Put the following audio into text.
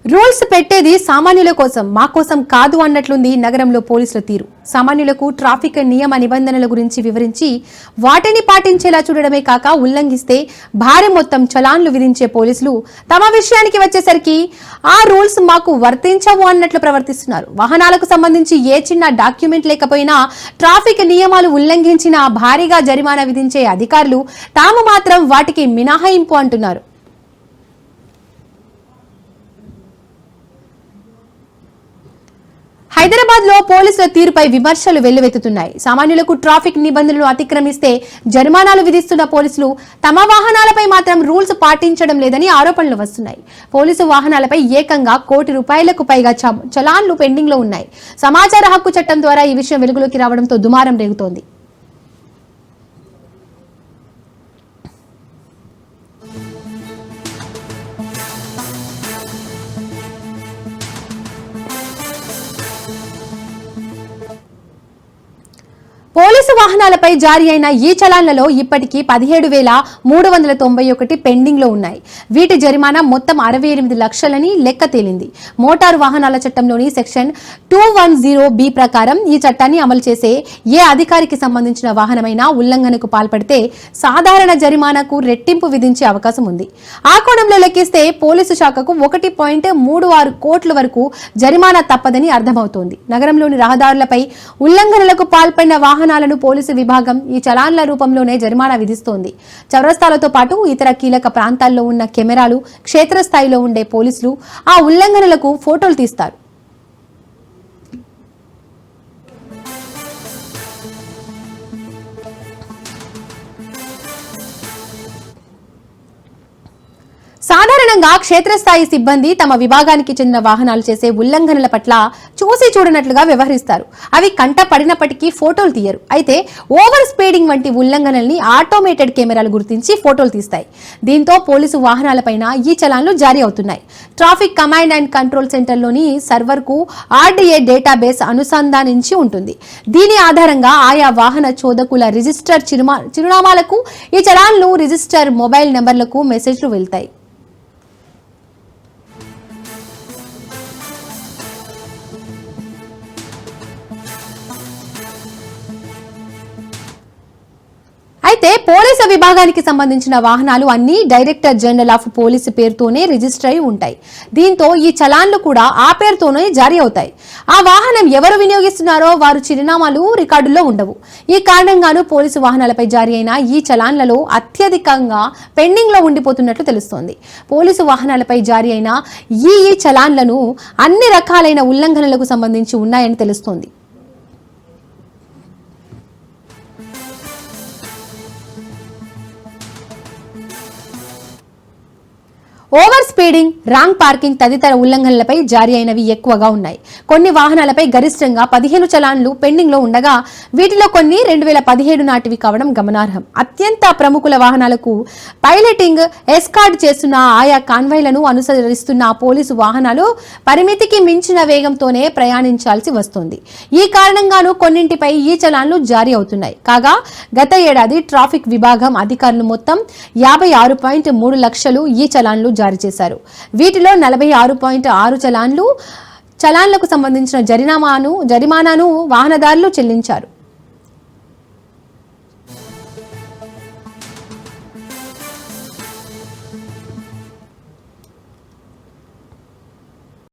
Rules పెట్టేది సామాన్యుల కోసం, మా కోసం కాదు అన్నట్లుంది నగరంలో పోలీసుల తీరు. సామాన్యులకు ట్రాఫిక్ నియమ నిబంధనల గురించి వివరించి వాటిని పాటించేలా చూడడమే కాక ఉల్లంఘిస్తే భారీ మొత్తం చలాన్లు విధించే పోలీసులు తమ విషయానికి వచ్చేసరికి ఆ రూల్స్ మాకు వర్తించవు అన్నట్లు ప్రవర్తిస్తున్నారు. వాహనాలకు సంబంధించి ఏ చిన్న డాక్యుమెంట్ లేకపోయినా ట్రాఫిక్ నియమాలు ఉల్లంఘించినా భారీగా జరిమానా విధించే అధికారులు తాము మాత్రం వాటికి మినహాయింపు అంటున్నారు. హైదరాబాద్ లో పోలీసుల తీరుపై విమర్శలు వెల్లువెత్తుతున్నాయి. సామాన్యులకు ట్రాఫిక్ నిబంధనలు అతిక్రమిస్తే జరిమానాలు విధిస్తున్న పోలీసులు తమ వాహనాలపై మాత్రం రూల్స్ పాటించడం లేదని ఆరోపణలు వస్తున్నాయి. పోలీసు వాహనాలపై ఏకంగా ₹1,00,00,000కు పైగా చలాన్లు పెండింగ్ లో ఉన్నాయి. సమాచార హక్కు చట్టం ద్వారా ఈ విషయం వెలుగులోకి రావడంతో దుమారం రేగుతోంది. పోలీసు వాహనాలపై జారీ అయిన ఈ చలాన్లలో ఇప్పటికీ 17,391 పెండింగ్ లో ఉన్నాయి. వీటి జరిమానా మొత్తం 68 లక్షలని లెక్క తేలింది. మోటారు వాహనాల చట్టంలోని సెక్షన్ 210B ప్రకారం ఈ చట్టాన్ని అమలు చేసే ఏ అధికారికి సంబంధించిన వాహనమైనా ఉల్లంఘనకు పాల్పడితే సాధారణ జరిమానాకు రెట్టింపు విధించే అవకాశం ఉంది. ఆ కోణంలో లెక్కిస్తే పోలీసు శాఖకు 1.36 కోట్ల వరకు జరిమానా తప్పదని అర్థమవుతోంది. నగరంలోని రహదారులపై ఉల్లంఘనలకు పాల్పడిన వాహనాలను పోలీసు విభాగం ఈ చలాన్ల రూపంలోనే జరిమానా విధిస్తోంది. చౌరస్తాలతో పాటు ఇతర కీలక ప్రాంతాల్లో ఉన్న కెమెరాలు, క్షేత్రస్థాయిలో ఉండే పోలీసులు ఆ ఉల్లంఘనలకు ఫోటోలు తీస్తారు. సాధారణంగా క్షేత్రస్థాయి సిబ్బంది తమ విభాగానికి చెందిన వాహనాలు చేసే ఉల్లంఘనల పట్ల చూసి చూడనట్లుగా వ్యవహరిస్తారు. అవి కంట పడినప్పటికీ ఫోటోలు తీయరు. అయితే ఓవర్ స్పీడింగ్ వంటి ఉల్లంఘనల్ని ఆటోమేటెడ్ కెమెరాలు గుర్తించి ఫోటోలు తీస్తాయి. దీంతో పోలీసు వాహనాలపైన ఈ చలాన్లు జారీ అవుతున్నాయి. ట్రాఫిక్ కమాండ్ అండ్ కంట్రోల్ సెంటర్లోని సర్వర్కు RDA డేటాబేస్ అనుసంధానించి ఉంటుంది. దీని ఆధారంగా ఆయా వాహన చోదకుల రిజిస్టర్ చిరునామాలకు ఈ చలాన్లు రిజిస్టర్ మొబైల్ నెంబర్లకు మెసేజ్లు వెళ్తాయి. అయితే పోలీసు విభాగానికి సంబంధించిన వాహనాలు అన్ని డైరెక్టర్ జనరల్ ఆఫ్ పోలీసు పేరుతోనే రిజిస్టర్ అయి ఉంటాయి. దీంతో ఈ చలాన్లు కూడా ఆ పేరుతోనే జారీ అవుతాయి. ఆ వాహనం ఎవరు వినియోగిస్తున్నారో వారు చిరునామాలు రికార్డుల్లో ఉండవు. ఈ కారణంగాను పోలీసు వాహనాలపై జారీ అయిన ఈ చలాన్లలో అత్యధికంగా పెండింగ్ లో ఉండిపోతున్నట్లు తెలుస్తోంది. పోలీసు వాహనాలపై జారీ అయిన ఈ చలాన్లను అన్ని రకాలైన ఉల్లంఘనలకు సంబంధించి ఉన్నాయని తెలుస్తోంది. ఓవర్ స్పీడింగ్, రాంగ్ పార్కింగ్ తదితర ఉల్లంఘనలపై జారీ అయినవి ఎక్కువగా ఉన్నాయి. కొన్ని వాహనాలపై గరిష్టంగా 15 చలాన్లు పెండింగ్ లో ఉండగా వీటిలో కొన్ని 2017 నాటివి కావడం గమనార్హం. అత్యంత ప్రముఖుల వాహనాలకు పైలటింగ్, ఎస్కార్ట్ చేస్తున్న ఆయా కాన్వాయ్లను అనుసరిస్తున్న పోలీసు వాహనాలు పరిమితికి మించిన వేగంతోనే ప్రయాణించాల్సి వస్తుంది. ఈ కారణంగాను కొన్నింటిపై ఈ చలాన్లు జారీ అవుతున్నాయి. కాగా గత ఏడాది ట్రాఫిక్ విభాగం అధికారులు మొత్తం 56.3 లక్షలు ఈ చలాన్లు జారీ చేశారు. వీటిలో 46.6 చలాన్లకు సంబంధించిన జరిమానాను వాహనదారులు చెల్లించారు.